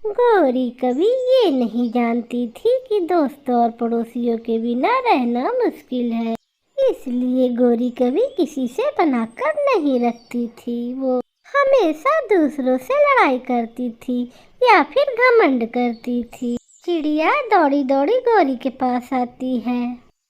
गौरी कभी ये नहीं जानती थी कि दोस्तों और पड़ोसियों के बिना रहना मुश्किल है। इसलिए गौरी कभी किसी से बनाकर नहीं रखती थी। वो हमेशा दूसरों से लड़ाई करती थी या फिर घमंड करती थी। चिड़िया दौड़ी दौड़ी गौरी के पास आती है।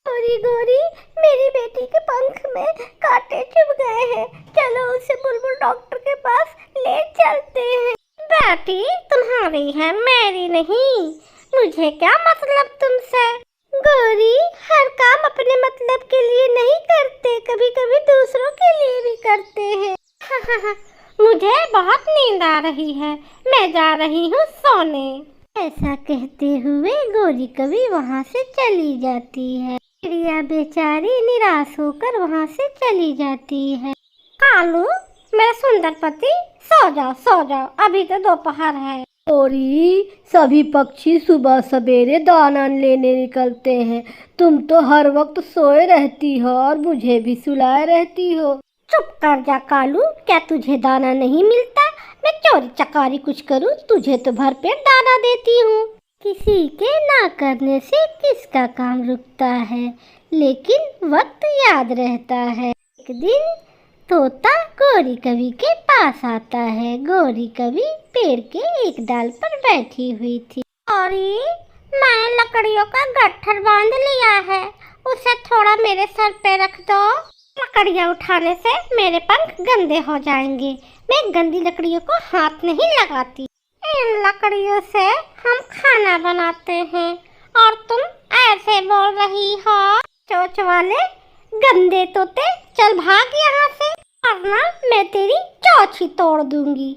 गौरी गौरी, मेरी बेटी के पंख में कांटे चुभ गए हैं, चलो उसे बुलबुल डॉक्टर के पास ले चलते हैं। बेटी तुम्हारी है, मेरी नहीं। मुझे क्या मतलब तुमसे? गौरी, हर काम अपने मतलब के लिए नहीं करते, कभी कभी दूसरों के लिए भी करते हैं। मुझे बहुत नींद आ रही है, मैं जा रही हूँ सोने। ऐसा कहते हुए गौरी कभी वहाँ से चली जाती है। चिड़िया बेचारी निराश होकर वहाँ से चली जाती है। कालू, मैं सुंदर पति, सो जाओ, अभी तो दोपहर है। गौरी, सभी पक्षी सुबह सवेरे दाना लेने निकलते हैं, तुम तो हर वक्त सोए रहती हो और मुझे भी सुलाए रहती हो। चुप कर जा कालू, क्या तुझे दाना नहीं मिलता? मैं चोरी चकारी कुछ करूं, तुझे तो भरपेट दाना देती हूँ। किसी के ना करने से किसका काम रुकता है, लेकिन वक्त याद रहता है। एक दिन तोता गौरी कवि के पास आता है। गौरी कवि पेड़ के एक डाल पर बैठी हुई थी। गौरी, मैं लकड़ियों का गट्ठर बांध लिया है, उसे थोड़ा मेरे सर पे रख दो। लकड़ियाँ उठाने से मेरे पंख गंदे हो जाएंगे, मैं गंदी लकड़ियों को हाथ नहीं लगाती। इन लकड़ियों से हम खाना बनाते हैं और तुम ऐसे बोल रही हो? चोंच वाले गंदे तोते, चल भाग यहाँ से, वरना मैं तेरी चोंच ही तोड़ दूंगी।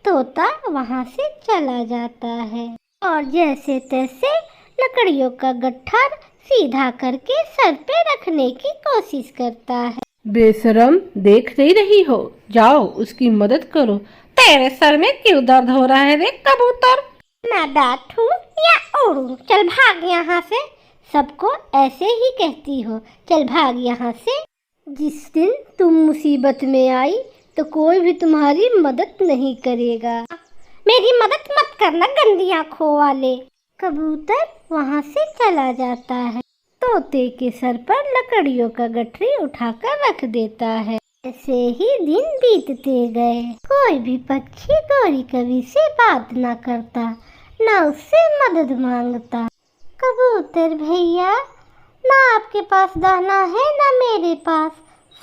तोता वहाँ से चला जाता है और जैसे तैसे लकड़ियों का गट्ठर सीधा करके सर पे रखने की कोशिश करता है। बेशरम, देख नहीं रही हो, जाओ उसकी मदद करो। तेरे सर में क्यों दर्द हो रहा है रे कबूतर? मैं बैठूं या उड़ूं? चल भाग यहाँ से। सबको ऐसे ही कहती हो, चल भाग यहाँ से। जिस दिन तुम मुसीबत में आई तो कोई भी तुम्हारी मदद नहीं करेगा। मेरी मदद मत करना गंदी आँखों वाले। कबूतर वहाँ से चला जाता है। तोते के सर पर लकड़ियों का गठरी उठाकर रख देता है। ऐसे ही दिन बीतते गए। कोई भी पक्षी गौरी कवि से बात ना करता, ना उससे मदद मांगता। कबूतर भैया, ना आपके पास दाना है ना मेरे पास,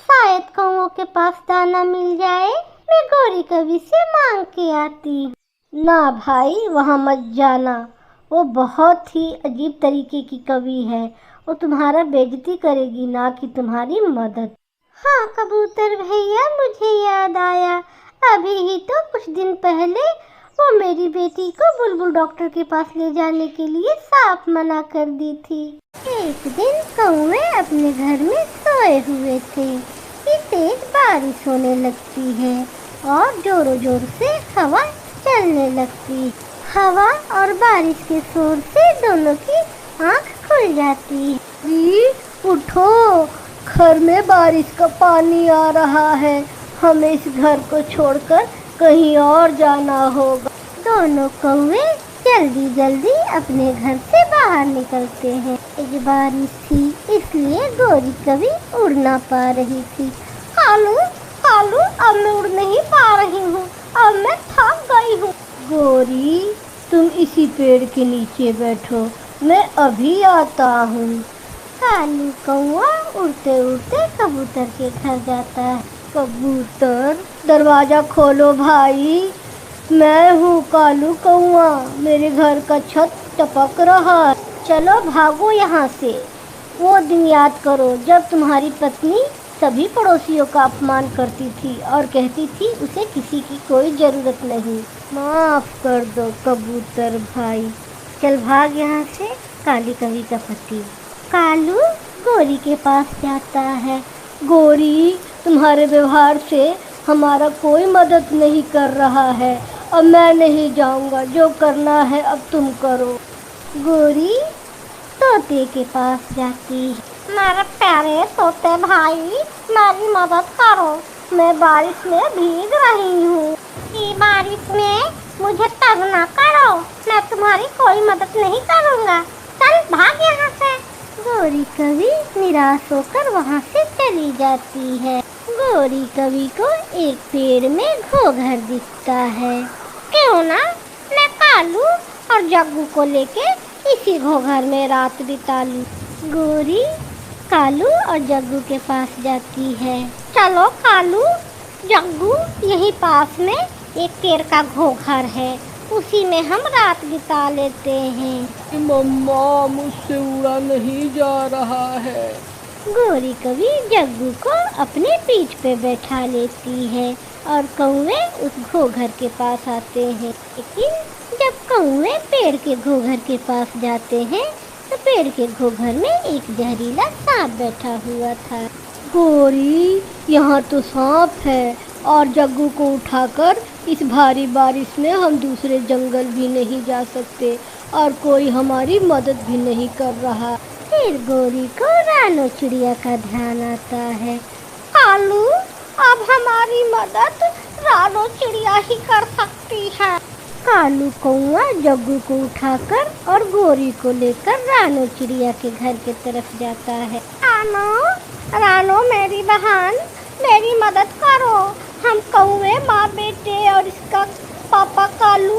शायद कौओं के पास दाना मिल जाए, मैं गौरी कवि से मांग के आती। ना भाई, वहाँ मत जाना, वो बहुत ही अजीब तरीके की कवि है, वो तुम्हारा बेइज्जती करेगी, ना कि तुम्हारी मदद। हाँ कबूतर भैया, मुझे याद आया, अभी ही तो कुछ दिन पहले वो मेरी बेटी को बुलबुल डॉक्टर के पास ले जाने के लिए साफ मना कर दी थी। एक दिन कौवे अपने घर में सोए हुए थे कि तेज बारिश होने लगती है और जोरों जोर से हवा चलने लगती। हवा और बारिश के शोर से दोनों की आँख खुल जाती है। उठो, घर में बारिश का पानी आ रहा है, हमें इस घर को छोड़कर कहीं और जाना होगा। दोनों कौवे जल्दी जल्दी अपने घर से बाहर निकलते हैं। एक बारिश थी, इसलिए गौरी कवि उड़ ना पा रही थी। कालू कालू, अब मैं उड़ नहीं पा रही हूँ, अब मैं थक गई हूँ। गौरी, तुम इसी पेड़ के नीचे बैठो, मैं अभी आता हूँ। कालू कौवा उड़ते उड़ते कबूतर के घर जाता है। कबूतर, दरवाजा खोलो भाई, मैं हूँ कालू कौवा, मेरे घर का छत टपक रहा है। चलो भागो यहाँ से। वो दिन याद करो जब तुम्हारी पत्नी सभी पड़ोसियों का अपमान करती थी और कहती थी उसे किसी की कोई ज़रूरत नहीं। माफ़ कर दो कबूतर भाई, चल भाग यहाँ से। काली कवि का पति कालू गौरी के पास जाता है। गौरी, तुम्हारे व्यवहार से हमारा कोई मदद नहीं कर रहा है, अब मैं नहीं जाऊंगा, जो करना है अब तुम करो। गौरी तोते के पास जाती है। मेरे प्यारे तोते भाई, मेरी मदद करो, मैं बारिश में भीग रही हूँ। बारिश में मुझे तंग ना करो, मैं मैं तुम्हारी कोई मदद नहीं करूँगा, चल भाग यहाँ से। गौरी कवि निराश होकर वहाँ से चली जाती है। गौरी कवि को एक पेड़ में घोघर दिखता है। क्यों ना मैं कालू और जग्गू को लेके इसी घोघर में रात बिता लूं। गौरी कालू और जग्गू के पास जाती है। चलो कालू जग्गू, यहीं पास में एक पेड़ का घोघर है, उसी में हम रात बिता लेते हैं। मम्मा मुझसे उड़ा नहीं जा रहा है। गौरी कवि जग्गू को अपने पीठ पे बैठा लेती है और कौवे उस घोघर के पास आते हैं। लेकिन जब कौवे पेड़ के घोघर के पास जाते हैं तो पेड़ के घोघर में एक जहरीला सांप बैठा हुआ था। गौरी, यहाँ तो सांप है और जग्गू को उठाकर इस भारी बारिश में हम दूसरे जंगल भी नहीं जा सकते और कोई हमारी मदद भी नहीं कर रहा। फिर गौरी को रानो चिड़िया का ध्यान आता है। कालू, अब हमारी मदद रानो चिड़िया ही कर सकती है। कालू कौवा जग्गू को उठाकर और गौरी को लेकर रानो चिड़िया के घर के तरफ जाता है। रानो मेरी बहन, मेरी मदद करो, हम कौवे माँ बेटे और इसका पापा कालू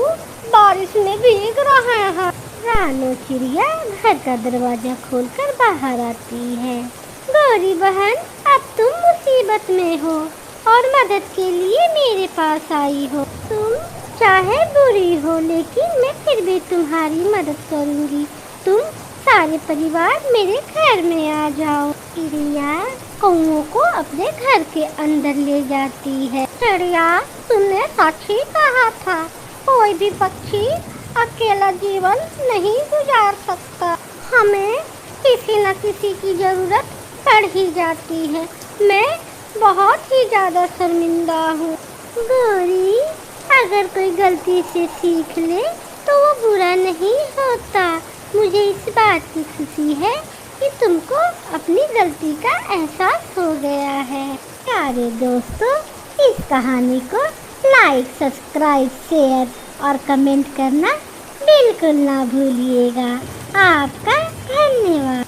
बारिश में भीग रहे हैं। रानो चिड़िया घर का दरवाजा खोलकर बाहर आती है। गौरी बहन, अब तुम मुसीबत में हो और मदद के लिए मेरे पास आई हो। तुम चाहे बुरी हो लेकिन मैं फिर भी तुम्हारी मदद करूंगी। तुम सारे परिवार मेरे घर में आ जाओ। चिड़िया कौओं को अपने घर के अंदर ले जाती है। चिड़िया, तुमने सच ही कहा था, कोई भी पक्षी अकेला जीवन नहीं गुजार सकता। हमें किसी न किसी की जरूरत पड़ ही जाती है। मैं बहुत ही ज्यादा शर्मिंदा हूँ। गौरी, अगर कोई गलती से सीख ले तो वो बुरा नहीं होता। मुझे इस बात की खुशी है कि तुमको अपनी गलती का एहसास हो गया है। प्यारे दोस्तों, इस कहानी को लाइक, सब्सक्राइब, शेयर और कमेंट करना बिल्कुल ना भूलिएगा। आपका धन्यवाद।